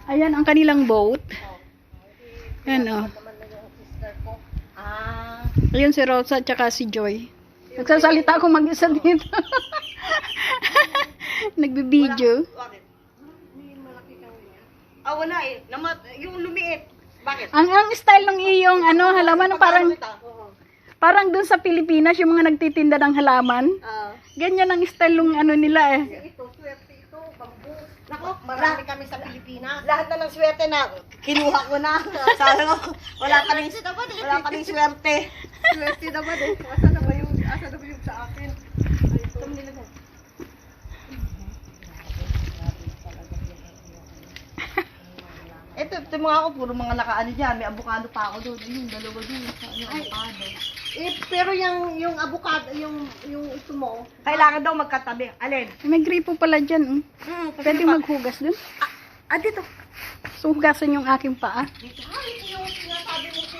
Ayan ang kanilang boat. Ayan o. Ayun si Rosa at saka si Joy. Nagsasalita ako mag-isa dito. Nagbibideo. Bakit? May malaki kang ganyan. Wala eh. Yung lumiit. Bakit? Ang style ng iyong halaman parang dun sa Pilipinas yung mga nagtitinda ng halaman. Ganyan ang style ng nila eh. Ito, swerte ito, bambu. Nako, marami kami sa Pilipinas. Lahat na ng swerte na kinuha ko na. Sabi ko, wala kaming swerte. Swerte naman eh. Asa na ba yung sa akin? Ito nila. Ito mga ako, puro mga nakaano dyan. May avocado pa ako doon. Yung dalawa doon. Avocado. Pero yung avocado, yung ito mo, kailangan daw magkatabi. Alin? May gripo pala dyan. Pwede maghugas dun. Dito. So, hugasan yung aking paa. Dito. Ito yung sinasabi mo.